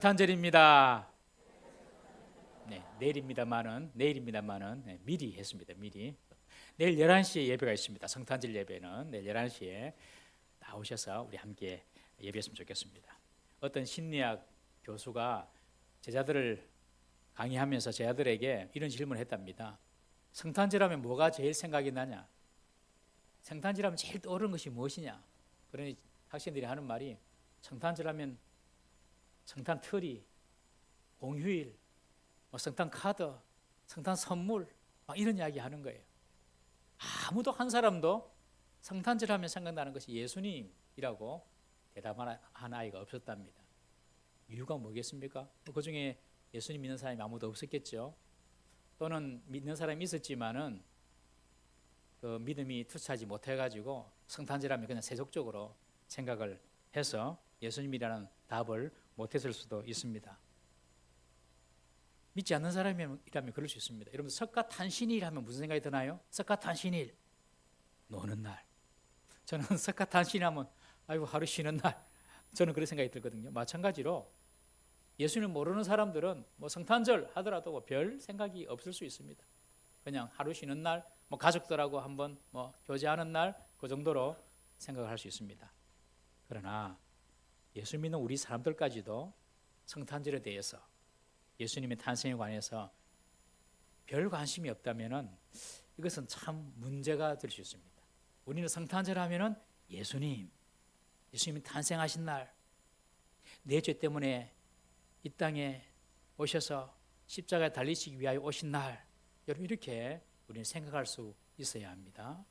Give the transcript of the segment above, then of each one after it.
성탄절입니다. 네, 내일입니다만은 미리 했습니다. 미리. 내일 11시에 예배가 있습니다. 성탄절 예배는 내일 11시에 나오셔서 우리 함께 예배했으면 좋겠습니다. 어떤 심리학 교수가 제자들을 강의하면서 제자들에게 이런 질문을 했답니다. 성탄절하면 뭐가 제일 생각이 나냐? 성탄절하면 제일 떠오르는 것이 무엇이냐? 그러니 학생들이 하는 말이 성탄절하면 성탄 트리, 공휴일, 성탄 카드, 성탄 선물 막 이런 이야기 하는 거예요. 아무도 한 사람도 성탄절 하면 생각나는 것이 예수님이라고 대답한 아이가 없었답니다. 이유가 뭐겠습니까? 그 중에 예수님 믿는 사람이 아무도 없었겠죠. 또는 믿는 사람이 있었지만은 그 믿음이 투철하지 못해가지고 성탄절 하면 그냥 세속적으로 생각을 해서 예수님이라는 답을 못했을 수도 있습니다. 믿지 않는 사람이라면 그럴 수 있습니다. 여러분 석가탄신일 하면 무슨 생각이 드나요? 석가탄신일 노는 날. 저는 석가탄신일 하면 아이고 하루 쉬는 날. 저는 그런 생각이 들거든요. 마찬가지로 예수님 모르는 사람들은 뭐 성탄절 하더라도 뭐 별 생각이 없을 수 있습니다. 그냥 하루 쉬는 날, 뭐 가족들하고 한번 뭐 교제하는 날 그 정도로 생각을 할 수 있습니다. 그러나 예수 믿는 우리 사람들까지도 성탄절에 대해서 예수님의 탄생에 관해서 별 관심이 없다면은 이것은 참 문제가 될 수 있습니다. 우리는 성탄절 하면은 예수님이 탄생하신 날, 내 죄 때문에 이 땅에 오셔서 십자가에 달리시기 위하여 오신 날, 여러분 이렇게 우리는 생각할 수 있어야 합니다.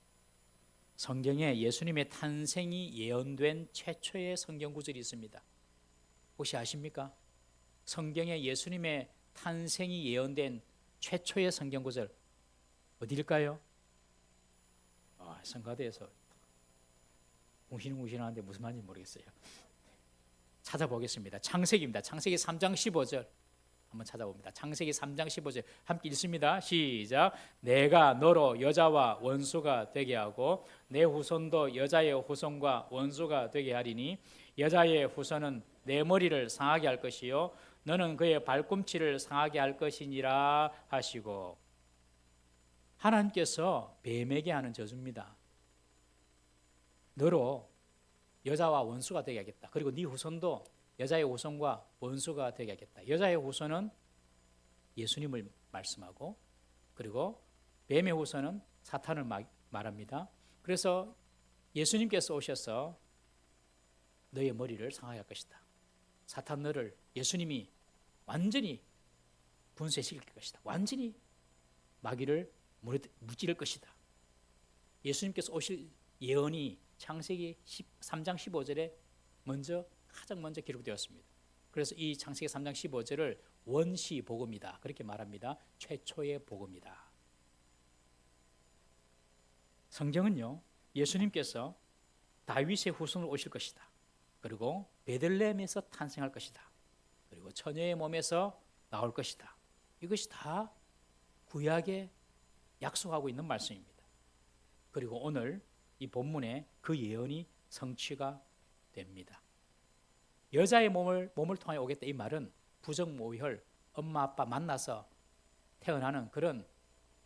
성경에 예수님의 탄생이 예언된 최초의 성경 구절이 있습니다. 혹시 아십니까? 성경에 예수님의 탄생이 예언된 최초의 성경 구절 어디일까요? 성가대에서 웅신웅신하는데 무슨 말인지 모르겠어요. 찾아보겠습니다. 창세기입니다. 창세기 3장 15절 한번 찾아봅니다. 창세기 3장 15절 함께 읽습니다. 시작. 내가 너로 여자와 원수가 되게 하고 내 후손도 여자의 후손과 원수가 되게 하리니 여자의 후손은 내 머리를 상하게 할 것이요 너는 그의 발꿈치를 상하게 할 것이니라 하시고, 하나님께서 뱀에게 하는 저주입니다. 너로 여자와 원수가 되게 하겠다. 그리고 네 후손도 여자의 후손과 원수가 되게 하겠다. 여자의 후손은 예수님을 말씀하고, 그리고 뱀의 후손은 사탄을 말합니다. 그래서 예수님께서 오셔서 너의 머리를 상하게 할 것이다. 사탄 너를 예수님이 완전히 분쇄시킬 것이다. 완전히 마귀를 무찌를 것이다. 예수님께서 오실 예언이 창세기 3장 15절에 가장 먼저 기록되었습니다. 그래서 이 창세기 3장 15절을 원시 복음이다 그렇게 말합니다. 최초의 복음이다. 성경은요, 예수님께서 다윗의 후손으로 오실 것이다. 그리고 베들레헴에서 탄생할 것이다. 그리고 처녀의 몸에서 나올 것이다. 이것이 다 구약에 약속하고 있는 말씀입니다. 그리고 오늘 이 본문에 그 예언이 성취가 됩니다. 여자의 몸을 통하여 오겠다 이 말은 부정모혈, 엄마 아빠 만나서 태어나는 그런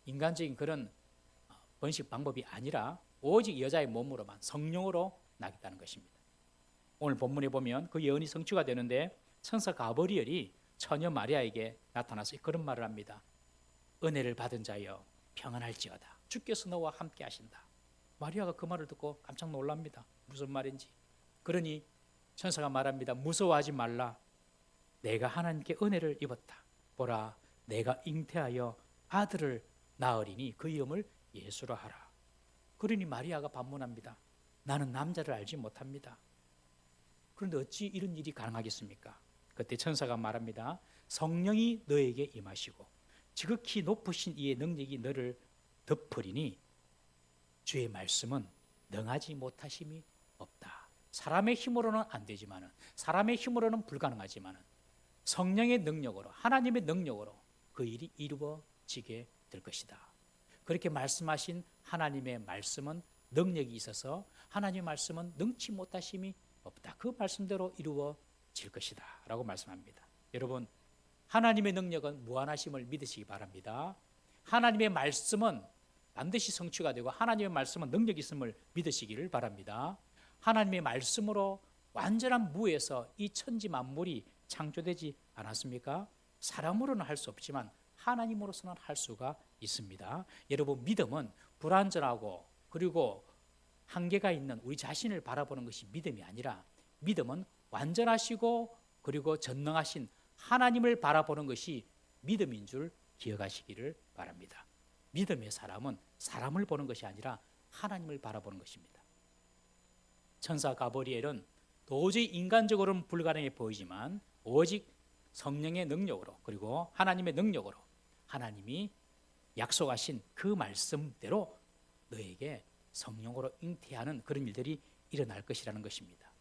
인간적인 그런 번식 방법이 아니라 오직 여자의 몸으로만 성령으로 나겠다는 것입니다. 오늘 본문에 보면 그 예언이 성취가 되는데 천사 가브리엘이 처녀 마리아에게 나타나서 그런 말을 합니다. 은혜를 받은 자여 평안할지어다. 주께서 너와 함께 하신다. 마리아가 그 말을 듣고 깜짝 놀랍니다. 무슨 말인지. 그러니 천사가 말합니다. 무서워하지 말라. 내가 하나님께 은혜를 입었다. 보라, 내가 잉태하여 아들을 낳으리니 그 이름을 예수라 하라. 그러니 마리아가 반문합니다. 나는 남자를 알지 못합니다. 그런데 어찌 이런 일이 가능하겠습니까? 그때 천사가 말합니다. 성령이 너에게 임하시고 지극히 높으신 이의 능력이 너를 덮으리니 주의 말씀은 능하지 못하심이 없다. 사람의 힘으로는 안 되지만은, 사람의 힘으로는 불가능하지만은 성령의 능력으로, 하나님의 능력으로 그 일이 이루어지게 될 것이다. 그렇게 말씀하신 하나님의 말씀은 능력이 있어서 하나님의 말씀은 능치 못하심이 없다. 그 말씀대로 이루어질 것이다 라고 말씀합니다. 여러분, 하나님의 능력은 무한하심을 믿으시기 바랍니다. 하나님의 말씀은 반드시 성취가 되고 하나님의 말씀은 능력이 있음을 믿으시기를 바랍니다. 하나님의 말씀으로 완전한 무에서 이 천지 만물이 창조되지 않았습니까? 사람으로는 할 수 없지만 하나님으로서는 할 수가 있습니다. 여러분, 믿음은 불완전하고 그리고 한계가 있는 우리 자신을 바라보는 것이 믿음이 아니라 믿음은 완전하시고 그리고 전능하신 하나님을 바라보는 것이 믿음인 줄 기억하시기를 바랍니다. 믿음의 사람은 사람을 보는 것이 아니라 하나님을 바라보는 것입니다. 천사 가브리엘은 도저히 인간적으로는 불가능해 보이지만 오직 성령의 능력으로 그리고 하나님의 능력으로 하나님이 약속하신 그 말씀대로 너에게 성령으로 잉태하는 그런 일들이 일어날 것이라는 것입니다.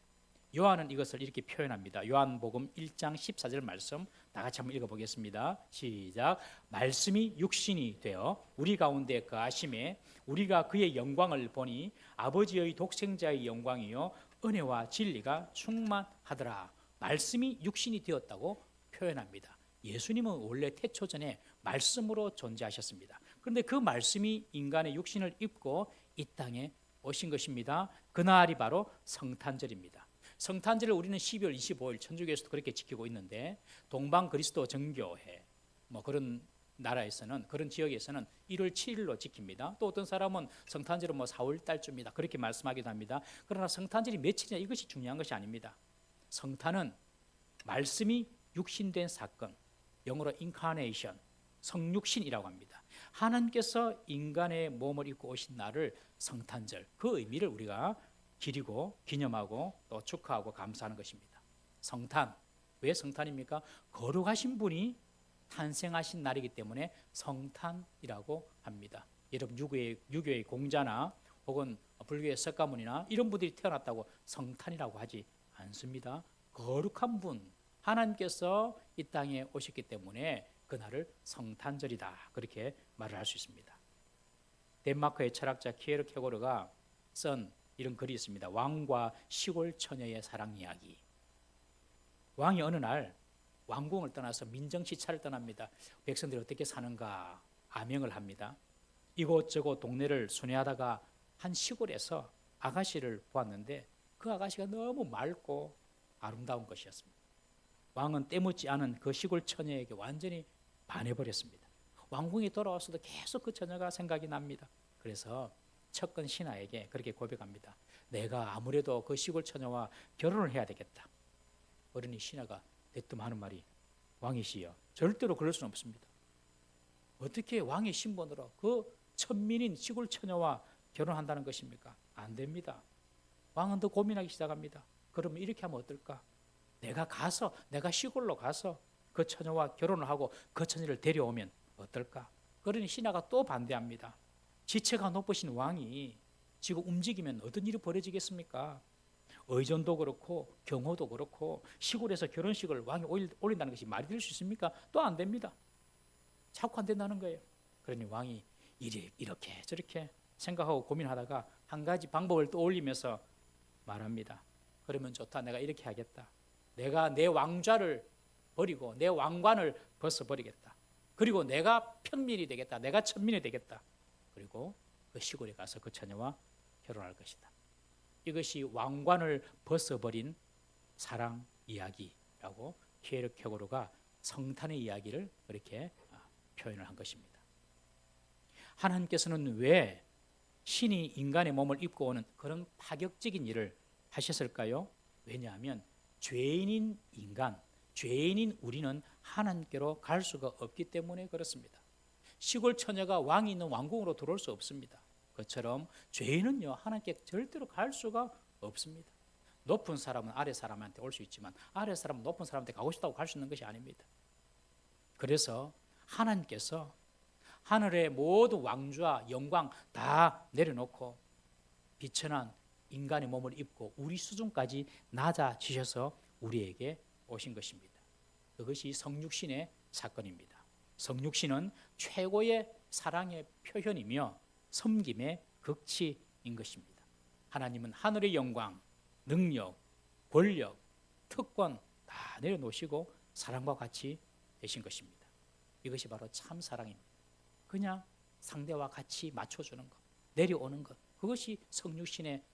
요한은 이것을 이렇게 표현합니다. 요한복음 1장 14절 말씀 다 같이 한번 읽어보겠습니다. 시작. 말씀이 육신이 되어 우리 가운데 거하심에 우리가 그의 영광을 보니 아버지의 독생자의 영광이요 은혜와 진리가 충만하더라. 말씀이 육신이 되었다고 표현합니다. 예수님은 원래 태초전에 말씀으로 존재하셨습니다. 그런데 그 말씀이 인간의 육신을 입고 이 땅에 오신 것입니다. 그날이 바로 성탄절입니다. 성탄절을 우리는 12월 25일 천주교에서도 그렇게 지키고 있는데 동방 그리스도 정교회 그런 나라에서는 그런 지역에서는 1월 7일로 지킵니다. 또 어떤 사람은 성탄절은 4월 달쯤이다 그렇게 말씀하기도 합니다. 그러나 성탄절이 며칠이냐 이것이 중요한 것이 아닙니다. 성탄은 말씀이 육신된 사건, 영어로 incarnation, 성육신이라고 합니다. 하나님께서 인간의 몸을 입고 오신 날을 성탄절, 그 의미를 우리가 기리고 기념하고 또 축하하고 감사하는 것입니다. 성탄, 왜 성탄입니까? 거룩하신 분이 탄생하신 날이기 때문에 성탄이라고 합니다. 여러분 유교의 공자나 혹은 불교의 석가모니나 이런 분들이 태어났다고 성탄이라고 하지 않습니다. 거룩한 분, 하나님께서 이 땅에 오셨기 때문에 그날을 성탄절이다 그렇게 말을 할 수 있습니다. 덴마크의 철학자 키에르케고르가 쓴 이런 글이 있습니다. 왕과 시골 처녀의 사랑 이야기. 왕이 어느 날 왕궁을 떠나서 민정시찰을 떠납니다. 백성들이 어떻게 사는가 아명을 합니다. 이곳저곳 동네를 순회하다가 한 시골에서 아가씨를 보았는데 그 아가씨가 너무 맑고 아름다운 것이었습니다. 왕은 때묻지 않은 그 시골 처녀에게 완전히 반해버렸습니다. 왕궁에 돌아와서도 계속 그 처녀가 생각이 납니다. 그래서 척근 신하에게 그렇게 고백합니다. 내가 아무래도 그 시골 처녀와 결혼을 해야 되겠다. 어른이 신하가 대뜸 하는 말이 왕이시여 절대로 그럴 수는 없습니다. 어떻게 왕의 신분으로 그 천민인 시골 처녀와 결혼한다는 것입니까? 안 됩니다. 왕은 더 고민하기 시작합니다. 그러면 이렇게 하면 어떨까? 내가 시골로 가서 그 처녀와 결혼을 하고 그 처녀를 데려오면 어떨까? 그러니 신하가 또 반대합니다. 지체가 높으신 왕이 지금 움직이면 어떤 일이 벌어지겠습니까? 의전도 그렇고 경호도 그렇고 시골에서 결혼식을 왕이 올린다는 것이 말이 될 수 있습니까? 또 안 됩니다. 자꾸 안 된다는 거예요. 그러니 왕이 이렇게 저렇게 생각하고 고민하다가 한 가지 방법을 떠올리면서 말합니다. 그러면 좋다. 내가 이렇게 하겠다. 내가 내 왕좌를 버리고 내 왕관을 벗어버리겠다. 그리고 내가 평민이 되겠다. 내가 천민이 되겠다. 그리고 그 시골에 가서 그 처녀와 결혼할 것이다. 이것이 왕관을 벗어버린 사랑 이야기라고 키에르케고르가 성탄의 이야기를 그렇게 표현을 한 것입니다. 하나님께서는 왜 신이 인간의 몸을 입고 오는 그런 파격적인 일을 하셨을까요? 왜냐하면 죄인인 인간, 죄인인 우리는 하나님께로 갈 수가 없기 때문에 그렇습니다. 시골 처녀가 왕이 있는 왕궁으로 들어올 수 없습니다. 그처럼 죄인은요 하나님께 절대로 갈 수가 없습니다. 높은 사람은 아래 사람한테 올 수 있지만 아래 사람은 높은 사람한테 가고 싶다고 갈 수 있는 것이 아닙니다. 그래서 하나님께서 하늘의 모든 왕좌 영광 다 내려놓고 비천한 인간의 몸을 입고 우리 수준까지 낮아지셔서 우리에게 오신 것입니다. 그것이 성육신의 사건입니다. 성육신은 최고의 사랑의 표현이며 섬김의 극치인 것입니다. 하나님은 하늘의 영광, 능력, 권력, 특권 다 내려놓으시고 사랑과 같이 되신 것입니다. 이것이 바로 참 사랑입니다. 그냥 상대와 같이 맞춰주는 것, 내려오는 것, 그것이 성육신의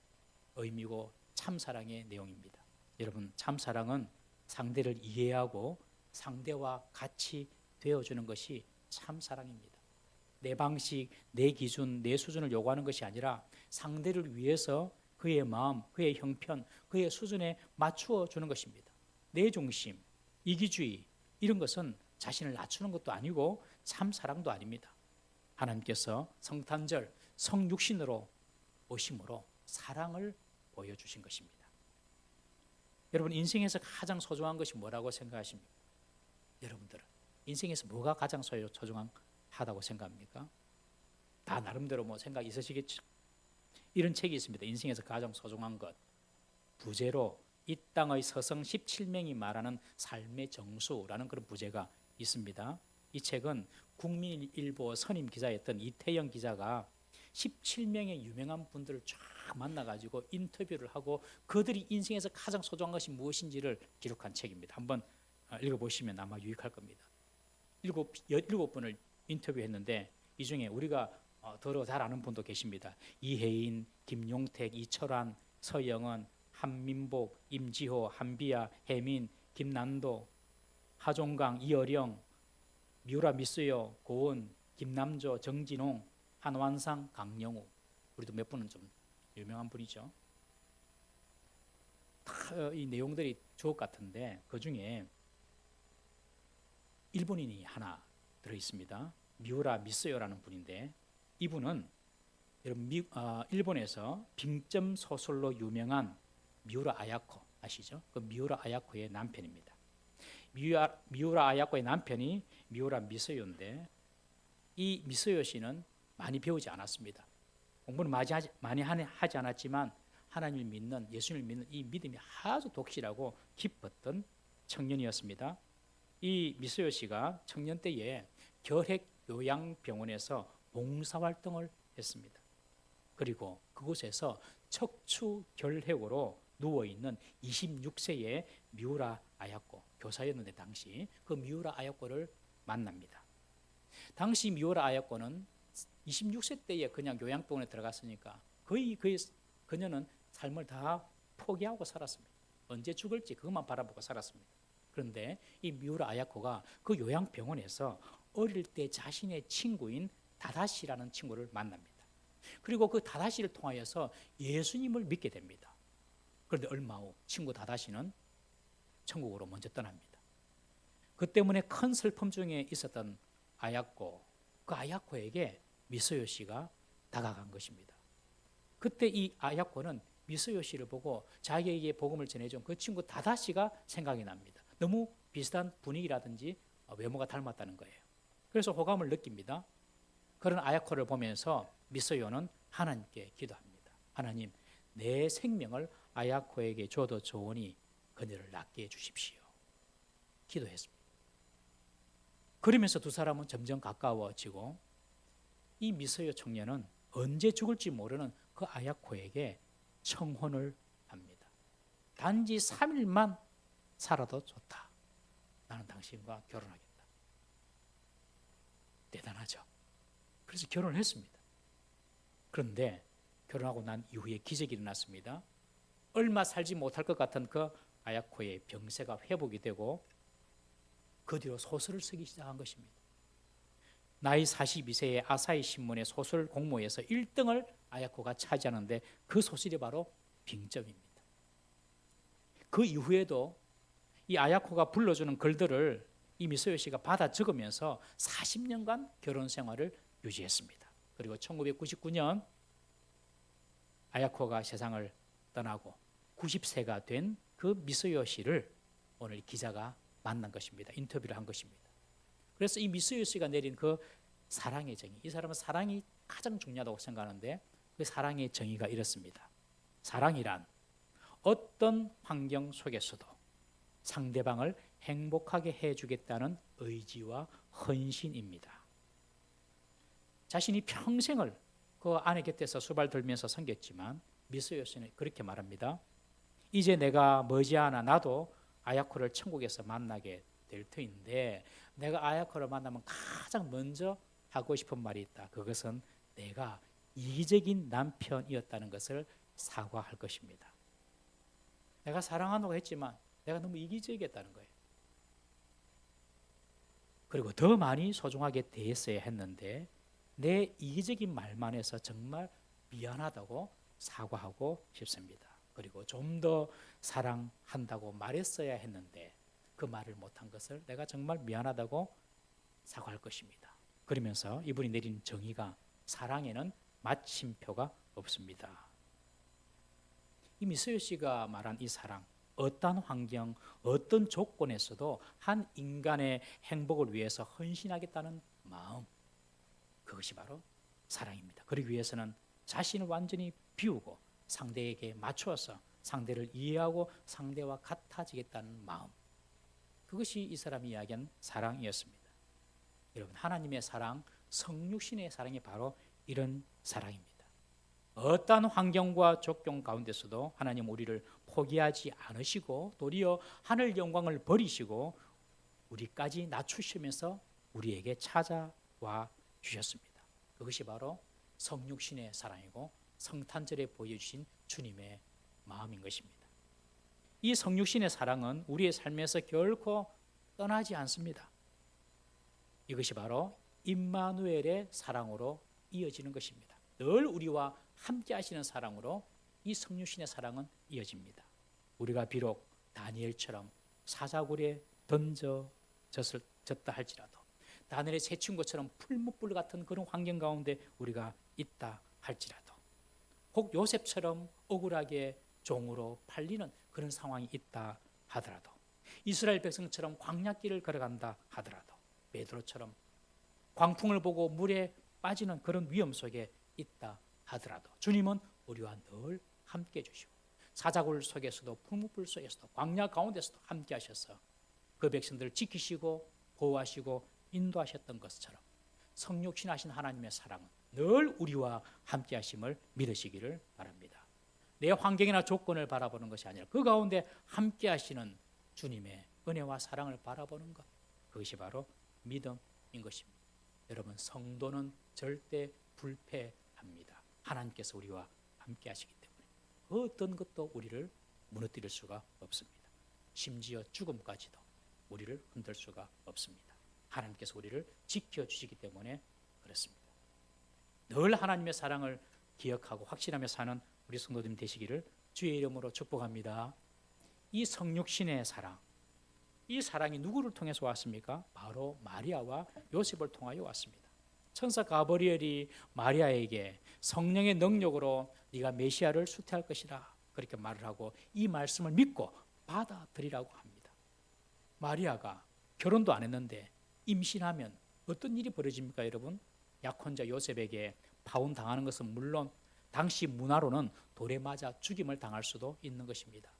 의미고 참 사랑의 내용입니다. 여러분, 참 사랑은 상대를 이해하고 상대와 같이 되어주는 것이 참 사랑입니다. 내 방식, 내 기준, 내 수준을 요구하는 것이 아니라 상대를 위해서 그의 마음, 그의 형편, 그의 수준에 맞추어 주는 것입니다. 내 중심, 이기주의, 이런 것은 자신을 낮추는 것도 아니고 참 사랑도 아닙니다. 하나님께서 성탄절, 성육신으로 오심으로 사랑을 보여주신 것입니다. 여러분, 인생에서 가장 소중한 것이 뭐라고 생각하십니까? 여러분들은 인생에서 뭐가 가장 소중하다고 생각합니까? 다 나름대로 뭐 생각 있으시겠죠? 이런 책이 있습니다. 인생에서 가장 소중한 것. 부제로 이 땅의 서성 17명이 말하는 삶의 정수라는 그런 부제가 있습니다. 이 책은 국민일보 선임 기자였던 이태영 기자가 17명의 유명한 분들을 쫙 만나가지고 인터뷰를 하고 그들이 인생에서 가장 소중한 것이 무엇인지를 기록한 책입니다. 한번 읽어보시면 아마 유익할 겁니다. 17분을 인터뷰했는데 이 중에 우리가 더러 잘 아는 분도 계십니다. 이혜인, 김용택, 이철환, 서영은, 한민복, 임지호, 한비야, 혜민, 김난도, 하종강, 이어령, 미우라 미스요, 고은, 김남조, 정진홍, 한완상, 강영우. 우리도 몇 분은 좀 유명한 분이죠. 다 이 내용들이 주옥 같은데 그 중에 일본인이 하나 들어 있습니다. 미우라 미스요라는 분인데 이분은 일본에서 빙점 소설로 유명한 미우라 아야코 아시죠? 그 미우라 아야코의 남편입니다. 미우라 아야코의 남편이 미우라 미스요인데 이 미스요 씨는 많이 배우지 않았습니다. 공부는 많이 하지 않았지만 하나님을 믿는, 예수님을 믿는 이 믿음이 아주 독실하고 깊었던 청년이었습니다. 이 미스요 씨가 청년 때에 결핵요양병원에서 봉사활동을 했습니다. 그리고 그곳에서 척추결핵으로 누워있는 26세의 미우라 아야코 교사였는데 당시 그 미우라 아야코를 만납니다. 당시 미우라 아야코는 26세 때에 그냥 요양병원에 들어갔으니까 거의 그녀는 삶을 다 포기하고 살았습니다. 언제 죽을지 그것만 바라보고 살았습니다. 그런데 이 미우라 아야코가 그 요양병원에서 어릴 때 자신의 친구인 다다시라는 친구를 만납니다. 그리고 그 다다시를 통하여서 예수님을 믿게 됩니다. 그런데 얼마 후 친구 다다시는 천국으로 먼저 떠납니다. 그 때문에 큰 슬픔 중에 있었던 아야코, 그 아야코에게 미스요 씨가 다가간 것입니다. 그때 이 아야코는 미스요 씨를 보고 자기에게 복음을 전해준 그 친구 다다시가 생각이 납니다. 너무 비슷한 분위기라든지 외모가 닮았다는 거예요. 그래서 호감을 느낍니다. 그런 아야코를 보면서 미스요는 하나님께 기도합니다. 하나님, 내 생명을 아야코에게 줘도 좋으니 그녀를 낫게 해주십시오. 기도했습니다. 그러면서 두 사람은 점점 가까워지고 이 미스요 청년은 언제 죽을지 모르는 그 아야코에게 청혼을 합니다. 단지 3일만 살아도 좋다. 나는 당신과 결혼하겠다. 대단하죠. 그래서 결혼을 했습니다. 그런데 결혼하고 난 이후에 기적이 일어났습니다. 얼마 살지 못할 것 같은 그 아야코의 병세가 회복이 되고 그 뒤로 소설을 쓰기 시작한 것입니다. 나이 42세의 아사히 신문의 소설 공모에서 1등을 아야코가 차지하는데 그 소설이 바로 빙점입니다. 그 이후에도 이 아야코가 불러주는 글들을 이 미스요 씨가 받아 적으면서 40년간 결혼 생활을 유지했습니다. 그리고 1999년 아야코가 세상을 떠나고 90세가 된 그 미스요 씨를 오늘 기자가 만난 것입니다. 인터뷰를 한 것입니다. 그래서 이 미스요 씨가 내린 그 사랑의 정의, 이 사람은 사랑이 가장 중요하다고 생각하는데 그 사랑의 정의가 이렇습니다. 사랑이란 어떤 환경 속에서도 상대방을 행복하게 해주겠다는 의지와 헌신입니다. 자신이 평생을 그 아내 곁에서 수발 들면서 섬겼지만 미스요 씨는 그렇게 말합니다. 이제 내가 머지않아 나도 아야코를 천국에서 만나게 될 터인데 내가 아야코를 만나면 가장 먼저 하고 싶은 말이 있다. 그것은 내가 이기적인 남편이었다는 것을 사과할 것입니다. 내가 사랑한다고 했지만 내가 너무 이기적이었다는 거예요. 그리고 더 많이 소중하게 대했어야 했는데 내 이기적인 말만 해서 정말 미안하다고 사과하고 싶습니다. 그리고 좀 더 사랑한다고 말했어야 했는데 그 말을 못한 것을 내가 정말 미안하다고 사과할 것입니다. 그러면서 이분이 내린 정의가 사랑에는 마침표가 없습니다. 이미 서유 씨가 말한 이 사랑, 어떤 환경, 어떤 조건에서도 한 인간의 행복을 위해서 헌신하겠다는 마음, 그것이 바로 사랑입니다. 그러기 위해서는 자신을 완전히 비우고 상대에게 맞추어서 상대를 이해하고 상대와 같아지겠다는 마음, 그것이 이 사람이 이야기한 사랑이었습니다. 여러분, 하나님의 사랑, 성육신의 사랑이 바로 이런 사랑입니다. 어떠한 환경과 조건 가운데서도 하나님 우리를 포기하지 않으시고 도리어 하늘 영광을 버리시고 우리까지 낮추시면서 우리에게 찾아와 주셨습니다. 그것이 바로 성육신의 사랑이고 성탄절에 보여주신 주님의 마음인 것입니다. 이 성육신의 사랑은 우리의 삶에서 결코 떠나지 않습니다. 이것이 바로 임마누엘의 사랑으로 이어지는 것입니다. 늘 우리와 함께 하시는 사랑으로 이 성육신의 사랑은 이어집니다. 우리가 비록 다니엘처럼 사자굴에 던져졌다 할지라도 다니엘의 세 친구처럼 풀무불 같은 그런 환경 가운데 우리가 있다 할지라도 혹 요셉처럼 억울하게 종으로 팔리는 그런 상황이 있다 하더라도 이스라엘 백성처럼 광야길을 걸어간다 하더라도 베드로처럼 광풍을 보고 물에 빠지는 그런 위험 속에 있다 하더라도 주님은 우리와 늘 함께 해주시고 사자굴 속에서도 풀무불 속에서도 광야 가운데서도 함께 하셔서 그 백성들을 지키시고 보호하시고 인도하셨던 것처럼 성육신하신 하나님의 사랑은 늘 우리와 함께 하심을 믿으시기를 바랍니다. 내 환경이나 조건을 바라보는 것이 아니라 그 가운데 함께 하시는 주님의 은혜와 사랑을 바라보는 것, 그것이 바로 믿음인 것입니다. 여러분, 성도는 절대 불패합니다. 하나님께서 우리와 함께 하시기 때문에 그 어떤 것도 우리를 무너뜨릴 수가 없습니다. 심지어 죽음까지도 우리를 흔들 수가 없습니다. 하나님께서 우리를 지켜주시기 때문에 그렇습니다. 늘 하나님의 사랑을 기억하고 확신하며 사는 우리 성도님 되시기를 주의 이름으로 축복합니다. 이 성육신의 사랑, 이 사랑이 누구를 통해서 왔습니까? 바로 마리아와 요셉을 통하여 왔습니다. 천사 가브리엘이 마리아에게 성령의 능력으로 네가 메시아를 수태할 것이라 그렇게 말을 하고 이 말씀을 믿고 받아들이라고 합니다. 마리아가 결혼도 안 했는데 임신하면 어떤 일이 벌어집니까, 여러분? 약혼자 요셉에게 파혼당하는 것은 물론 당시 문화로는 돌에 맞아 죽임을 당할 수도 있는 것입니다.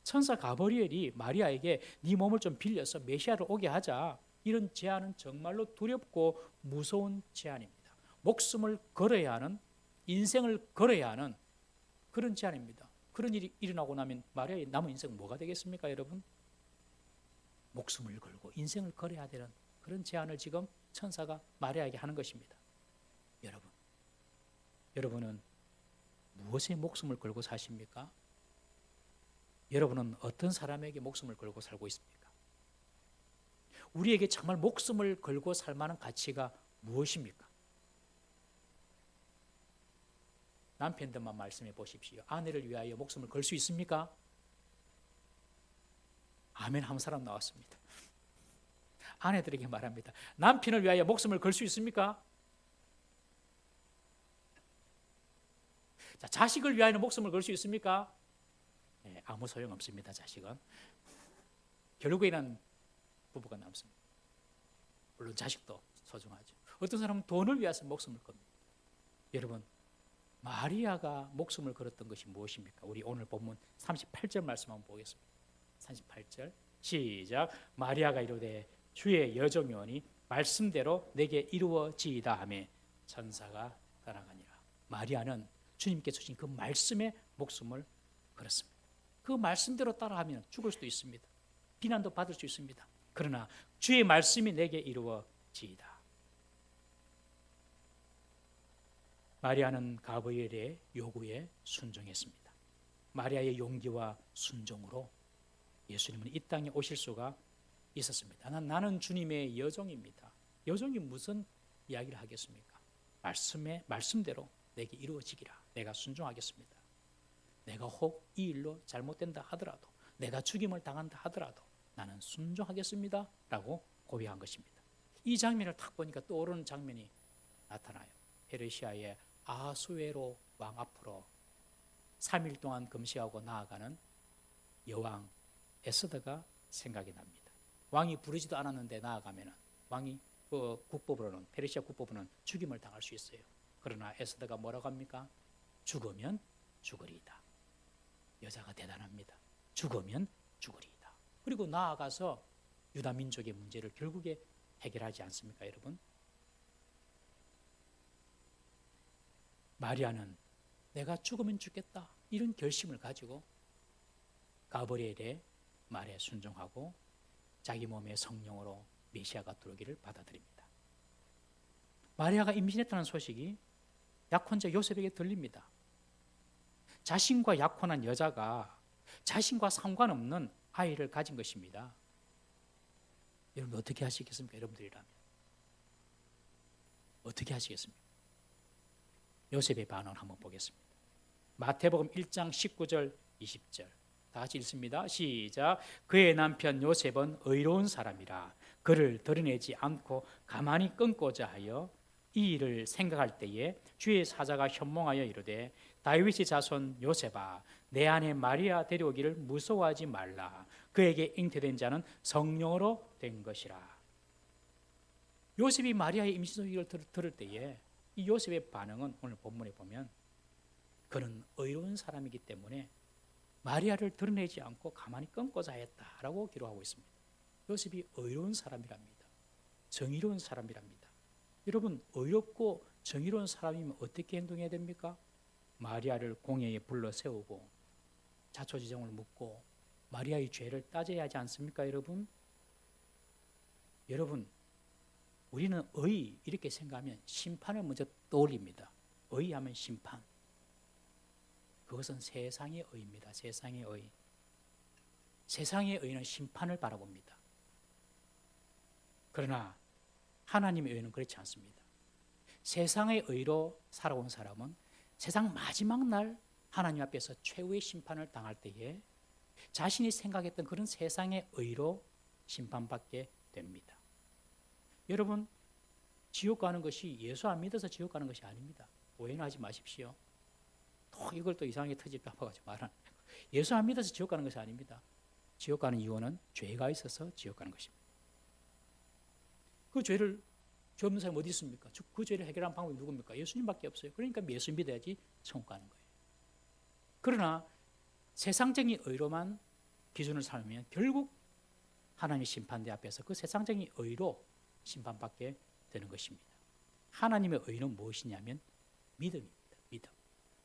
천사 가브리엘이 마리아에게 네 몸을 좀 빌려서 메시아를 오게 하자, 이런 제안은 정말로 두렵고 무서운 제안입니다. 목숨을 걸어야 하는, 인생을 걸어야 하는 그런 제안입니다. 그런 일이 일어나고 나면 마리아의 남은 인생 뭐가 되겠습니까, 여러분? 목숨을 걸고 인생을 걸어야 되는 그런 제안을 지금 천사가 마리아에게 하는 것입니다. 여러분은 무엇에 목숨을 걸고 사십니까? 여러분은 어떤 사람에게 목숨을 걸고 살고 있습니까? 우리에게 정말 목숨을 걸고 살 만한 가치가 무엇입니까? 남편들만 말씀해 보십시오. 아내를 위하여 목숨을 걸 수 있습니까? 아멘 한 사람 나왔습니다. 아내들에게 말합니다. 남편을 위하여 목숨을 걸 수 있습니까? 자, 자식을 위하여 목숨을 걸 수 있습니까? 네, 아무 소용 없습니다. 자식은 결국에는 부부가 남습니다. 물론 자식도 소중하죠. 어떤 사람은 돈을 위해서 목숨을 겁니다. 여러분, 마리아가 목숨을 걸었던 것이 무엇입니까? 우리 오늘 본문 38절 말씀 한번 보겠습니다. 38절 시작. 마리아가 이르되 주의 여종이오니 말씀대로 내게 이루어지이다 하며 천사가 떠나가니라. 마리아는 주님께서 주신 그 말씀에 목숨을 걸었습니다. 그 말씀대로 따라하면 죽을 수도 있습니다. 비난도 받을 수 있습니다. 그러나 주의 말씀이 내게 이루어지이다. 마리아는 가브리엘의 요구에 순종했습니다. 마리아의 용기와 순종으로 예수님은 이 땅에 오실 수가 있었습니다. 나는 주님의 여종입니다. 여종이 무슨 이야기를 하겠습니까? 말씀대로 내게 이루어지기라. 내가 순종하겠습니다. 내가 혹 이 일로 잘못된다 하더라도, 내가 죽임을 당한다 하더라도 나는 순종하겠습니다 라고 고백한 것입니다. 이 장면을 딱 보니까 떠오르는 장면이 나타나요. 페르시아의 아수에로 왕 앞으로 3일 동안 금식하고 나아가는 여왕 에스더가 생각이 납니다. 왕이 부르지도 않았는데 나아가면 왕이 국법으로는, 페르시아 국법으로는 죽임을 당할 수 있어요. 그러나 에스더가 뭐라고 합니까? 죽으면 죽으리이다. 여자가 대단합니다. 죽으면 죽으리이다. 그리고 나아가서 유다 민족의 문제를 결국에 해결하지 않습니까, 여러분? 마리아는 내가 죽으면 죽겠다 이런 결심을 가지고 가브리엘의 말에 순종하고 자기 몸의 성령으로 메시아가 들어오기를 받아들입니다. 마리아가 임신했다는 소식이 약혼자 요셉에게 들립니다. 자신과 약혼한 여자가 자신과 상관없는 아이를 가진 것입니다. 여러분 어떻게 하시겠습니까? 여러분들이라면 어떻게 하시겠습니까? 요셉의 반응을 한번 보겠습니다. 마태복음 1장 19절 20절 다 같이 읽습니다. 시작. 그의 남편 요셉은 의로운 사람이라 그를 드러내지 않고 가만히 끊고자 하여 이 일을 생각할 때에 주의 사자가 현몽하여 이르되 다윗의 자손 요셉아 내 아내 마리아 데려오기를 무서워하지 말라. 그에게 잉태된 자는 성령으로 된 것이라. 요셉이 마리아의 임신 소식을 들을 때에 이 요셉의 반응은 오늘 본문에 보면 그는 의로운 사람이기 때문에 마리아를 드러내지 않고 가만히 끊고자 했다라고 기록하고 있습니다. 요셉이 의로운 사람이랍니다. 정의로운 사람이랍니다. 여러분 의롭고 정의로운 사람이면 어떻게 행동해야 됩니까? 마리아를 공회에 불러 세우고 자초지종을 묻고 마리아의 죄를 따져야 하지 않습니까, 여러분? 여러분 우리는 의 이렇게 생각하면 심판을 먼저 떠올립니다. 의하면 심판. 그것은 세상의 의입니다. 세상의 의. 세상의 의는 심판을 바라봅니다. 그러나 하나님의 의는 그렇지 않습니다. 세상의 의로 살아온 사람은 세상 마지막 날 하나님 앞에서 최후의 심판을 당할 때에 자신이 생각했던 그런 세상의 의로 심판받게 됩니다. 여러분 지옥 가는 것이 예수 안 믿어서 지옥 가는 것이 아닙니다. 오해는 하지 마십시오. 또 이걸 또 이상하게 터질까 봐가지고 말하는 예수 안 믿어서 지옥 가는 것이 아닙니다. 지옥 가는 이유는 죄가 있어서 지옥 가는 것입니다. 그 죄를 죄 없는 사람이 어디 있습니까? 그 죄를 해결하는 방법이 누굽니까? 예수님밖에 없어요. 그러니까 예수 믿어야지 천국 가는 거예요. 그러나 세상적인 의로만 기준을 삼으면 결국 하나님의 심판대 앞에서 그 세상적인 의로 심판받게 되는 것입니다. 하나님의 의는 무엇이냐면 믿음입니다. 믿음.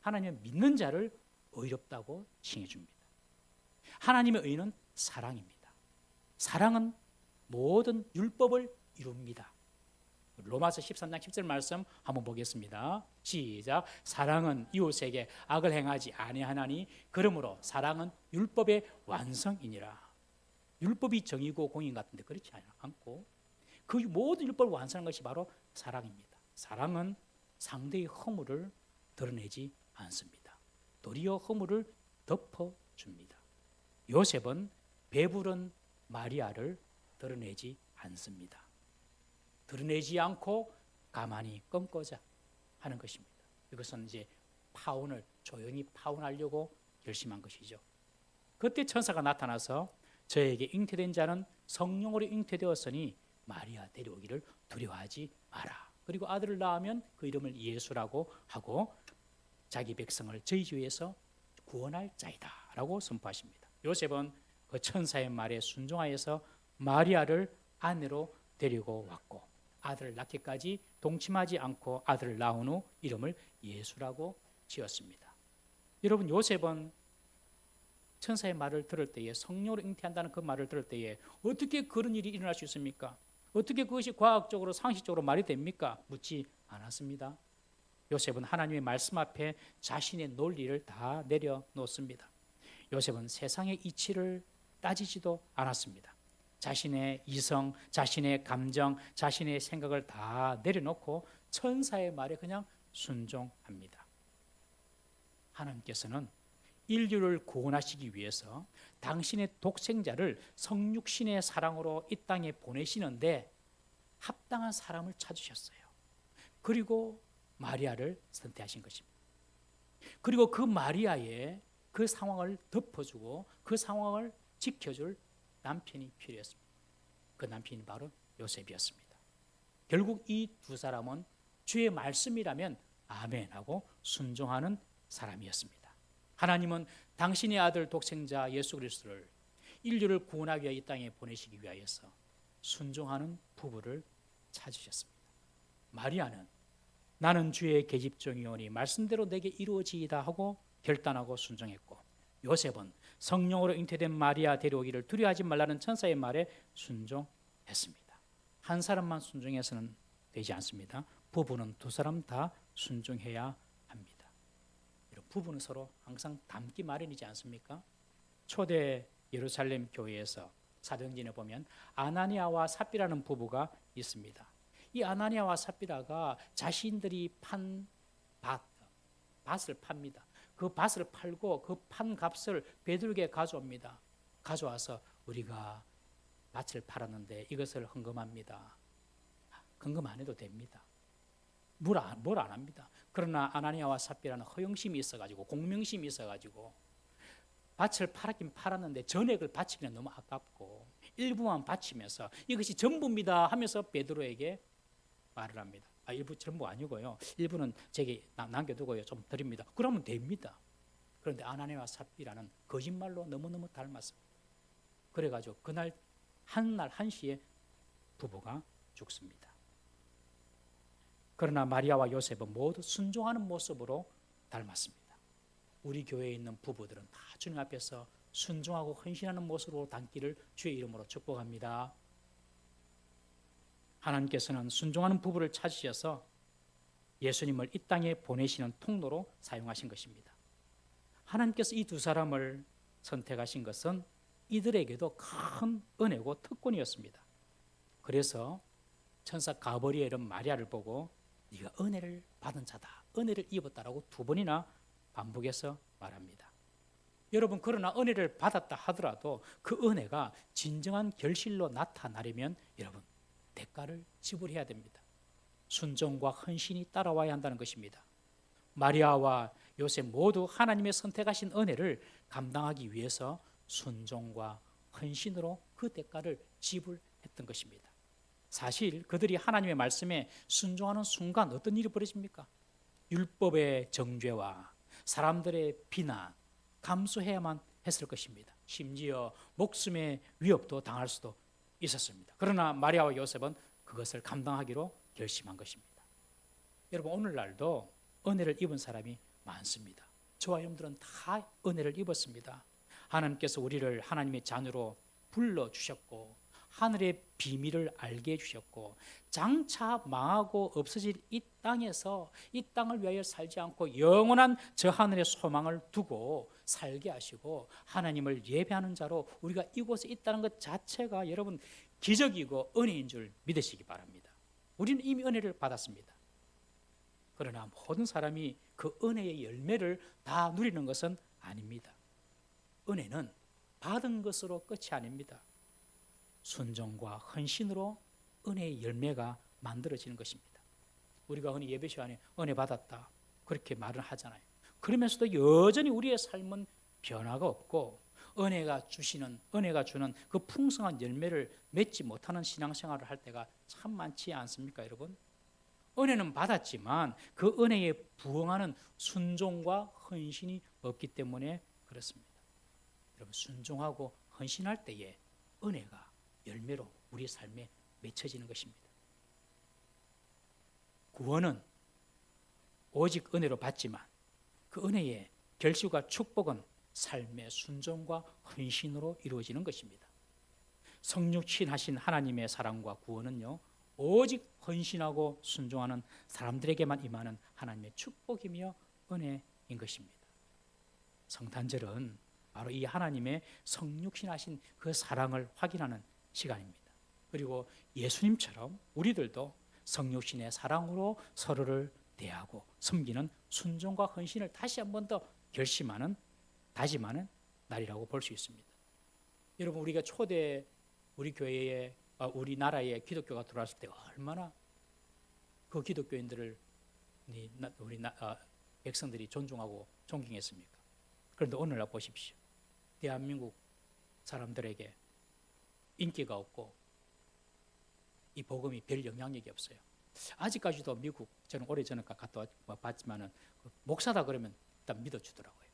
하나님은 믿는 자를 의롭다고 칭해 줍니다. 하나님의 의는 사랑입니다. 사랑은 모든 율법을 이룹니다. 로마서 13장 10절 말씀 한번 보겠습니다. 시작. 사랑은 이웃에게 악을 행하지 아니하나니 그러므로 사랑은 율법의 완성이니라. 율법이 정의고 공인 같은데 그렇지 않고 그 모든 율법을 완성한 것이 바로 사랑입니다. 사랑은 상대의 허물을 드러내지 않습니다. 도리어 허물을 덮어줍니다. 요셉은 배부른 마리아를 드러내지 않습니다. 드러내지 않고 가만히 끊고자 하는 것입니다. 이것은 이제 파혼을 조용히 파혼하려고 결심한 것이죠. 그때 천사가 나타나서 저에게 잉태된 자는 성령으로 잉태되었으니 마리아 데려오기를 두려워하지 마라. 그리고 아들을 낳으면 그 이름을 예수라고 하고 자기 백성을 저희 주에서 구원할 자이다 라고 선포하십니다. 요셉은 그 천사의 말에 순종하여서 마리아를 아내로 데리고 왔고 아들을 낳기까지 동침하지 않고 아들을 낳은 후 이름을 예수라고 지었습니다. 여러분 요셉은 천사의 말을 들을 때에, 성령으로 잉태한다는 그 말을 들을 때에 어떻게 그런 일이 일어날 수 있습니까? 어떻게 그것이 과학적으로 상식적으로 말이 됩니까? 묻지 않았습니다. 요셉은 하나님의 말씀 앞에 자신의 논리를 다 내려놓습니다. 요셉은 세상의 이치를 따지지도 않았습니다. 자신의 이성, 자신의 감정, 자신의 생각을 다 내려놓고 천사의 말에 그냥 순종합니다. 하나님께서는 인류를 구원하시기 위해서 당신의 독생자를 성육신의 사랑으로 이 땅에 보내시는데 합당한 사람을 찾으셨어요. 그리고 마리아를 선택하신 것입니다. 그리고 그 마리아의 그 상황을 덮어주고 그 상황을 지켜줄 남편이 필요했습니다. 그 남편이 바로 요셉이었습니다. 결국 이 두 사람은 주의 말씀이라면 아멘하고 순종하는 사람이었습니다. 하나님은 당신의 아들 독생자 예수 그리스도를 인류를 구원하기 위해 이 땅에 보내시기 위하여서 순종하는 부부를 찾으셨습니다. 마리아는 나는 주의 계집종이오니 말씀대로 내게 이루어지이다 하고 결단하고 순종했고, 요셉은 성령으로 잉태된 마리아 데려오기를 두려워하지 말라는 천사의 말에 순종했습니다. 한 사람만 순종해서는 되지 않습니다. 부부는 두 사람 다 순종해야 합니다. 부부는 서로 항상 닮기 마련이지 않습니까? 초대 예루살렘 교회에서 사도행전에 보면 아나니아와 삽비라는 부부가 있습니다. 이 아나니아와 삽비라가 자신들이 판 밭을 팝니다. 그 밭을 팔고 그 판 값을 베드로에게 가져옵니다. 가져와서 우리가 밭을 팔았는데 이것을 헌금합니다. 헌금 안 해도 됩니다. 뭘 안 합니다. 그러나 아나니아와 삽비라는 허영심이 있어가지고 공명심이 있어가지고 밭을 팔았긴 팔았는데 전액을 바치기는 너무 아깝고 일부만 바치면서 이것이 전부입니다 하면서 베드로에게 말을 합니다. 일부 전부 아니고요. 일부는 제게 남겨두고요. 좀 드립니다. 그러면 됩니다. 그런데 아나니아와 삽비라는 거짓말로 너무너무 닮았습니다. 그래가지고 그날 한날 한시에 부부가 죽습니다. 그러나 마리아와 요셉은 모두 순종하는 모습으로 닮았습니다. 우리 교회에 있는 부부들은 다 주님 앞에서 순종하고 헌신하는 모습으로 닮기를 주의 이름으로 축복합니다. 하나님께서는 순종하는 부부를 찾으셔서 예수님을 이 땅에 보내시는 통로로 사용하신 것입니다. 하나님께서 이 두 사람을 선택하신 것은 이들에게도 큰 은혜고 특권이었습니다. 그래서 천사 가브리엘은 마리아를 보고 네가 은혜를 받은 자다, 은혜를 입었다라고 두 번이나 반복해서 말합니다. 여러분, 그러나 은혜를 받았다 하더라도 그 은혜가 진정한 결실로 나타나려면 여러분 대가를 지불해야 됩니다. 순종과 헌신이 따라와야 한다는 것입니다. 마리아와 요셉 모두 하나님의 선택하신 은혜를 감당하기 위해서 순종과 헌신으로 그 대가를 지불했던 것입니다. 사실 그들이 하나님의 말씀에 순종하는 순간 어떤 일이 벌어집니까? 율법의 정죄와 사람들의 비난, 감수해야만 했을 것입니다. 심지어 목숨의 위협도 당할 수도 있었습니다. 그러나 마리아와 요셉은 그것을 감당하기로 결심한 것입니다. 여러분, 오늘날도 은혜를 입은 사람이 많습니다. 저와 여러분들은 다 은혜를 입었습니다. 하나님께서 우리를 하나님의 자녀로 불러주셨고 하늘의 비밀을 알게 해주셨고 장차 망하고 없어질 이 땅에서 이 땅을 위하여 살지 않고 영원한 저 하늘의 소망을 두고 살게 하시고 하나님을 예배하는 자로 우리가 이곳에 있다는 것 자체가 여러분 기적이고 은혜인 줄 믿으시기 바랍니다. 우리는 이미 은혜를 받았습니다. 그러나 모든 사람이 그 은혜의 열매를 다 누리는 것은 아닙니다. 은혜는 받은 것으로 끝이 아닙니다. 순종과 헌신으로 은혜의 열매가 만들어지는 것입니다. 우리가 흔히 예배 시간에 은혜 받았다 그렇게 말을 하잖아요. 그러면서도 여전히 우리의 삶은 변화가 없고 은혜가 주는 그 풍성한 열매를 맺지 못하는 신앙생활을 할 때가 참 많지 않습니까, 여러분? 은혜는 받았지만 그 은혜에 부응하는 순종과 헌신이 없기 때문에 그렇습니다. 여러분, 순종하고 헌신할 때에 은혜가 열매로 우리 삶에 맺혀지는 것입니다. 구원은 오직 은혜로 받지만 그 은혜의 결실과 축복은 삶의 순종과 헌신으로 이루어지는 것입니다. 성육신하신 하나님의 사랑과 구원은요, 오직 헌신하고 순종하는 사람들에게만 임하는 하나님의 축복이며 은혜인 것입니다. 성탄절은 바로 이 하나님의 성육신하신 그 사랑을 확인하는 시간입니다. 그리고 예수님처럼 우리들도 성육신의 사랑으로 서로를 대하고 섬기는 순종과 헌신을 다시 한 번 더 결심하는, 다짐하는 날이라고 볼 수 있습니다. 여러분, 우리가 초대 우리 교회에 우리나라에 기독교가 들어왔을 때 얼마나 그 기독교인들을 우리 백성들이 존중하고 존경했습니까? 그런데 오늘날 보십시오. 대한민국 사람들에게 인기가 없고 이 복음이 별 영향력이 없어요. 아직까지도 미국, 저는 오래전에 갔다 봤지만은 목사다 그러면 일단 믿어주더라고요.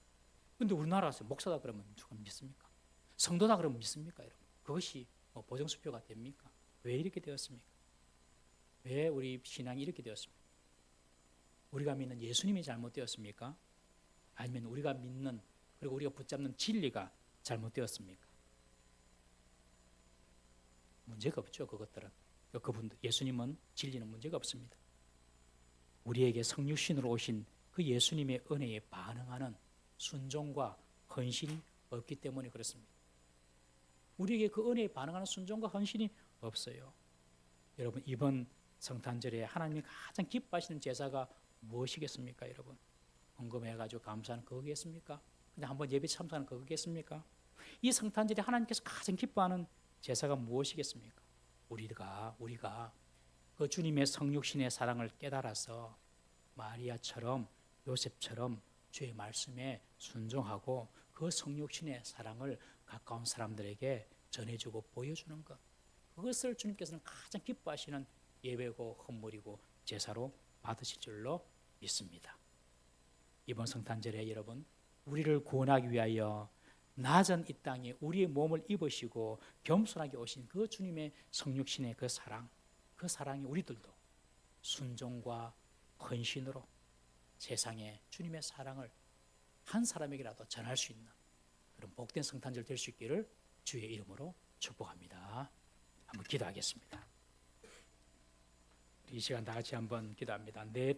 근데 우리나라에서 목사다 그러면 누가 믿습니까? 성도다 그러면 믿습니까, 여러분? 그것이 보정수표가 됩니까? 왜 이렇게 되었습니까? 왜 우리 신앙이 이렇게 되었습니까? 우리가 믿는 예수님이 잘못되었습니까? 아니면 우리가 믿는, 그리고 우리가 붙잡는 진리가 잘못되었습니까? 문제가 없죠, 그것들은. 그분들, 예수님은 진리는 문제가 없습니다. 우리에게 성육신으로 오신 그 예수님의 은혜에 반응하는 순종과 헌신이 없기 때문에 그렇습니다. 우리에게 그 은혜에 반응하는 순종과 헌신이 없어요. 여러분, 이번 성탄절에 하나님이 가장 기뻐하시는 제사가 무엇이겠습니까, 여러분? 헌금해가지고 감사하는 그거겠습니까? 그냥 한번 예배 참석하는 그거겠습니까? 이 성탄절에 하나님께서 가장 기뻐하는 제사가 무엇이겠습니까? 우리가 그 주님의 성육신의 사랑을 깨달아서 마리아처럼, 요셉처럼 주의 말씀에 순종하고 그 성육신의 사랑을 가까운 사람들에게 전해주고 보여주는 것, 그것을 주님께서는 가장 기뻐하시는 예배고 헌물이고 제사로 받으실 줄로 믿습니다. 이번 성탄절에 여러분, 우리를 구원하기 위하여 낮은 이 땅에 우리의 몸을 입으시고 겸손하게 오신 그 주님의 성육신의 그 사랑, 그 사랑이 우리들도 순종과 헌신으로 세상에 주님의 사랑을 한 사람에게라도 전할 수 있는 그런 복된 성탄절 될 수 있기를 주의 이름으로 축복합니다. 한번 기도하겠습니다. 이 시간 다 같이 한번 기도합니다. 내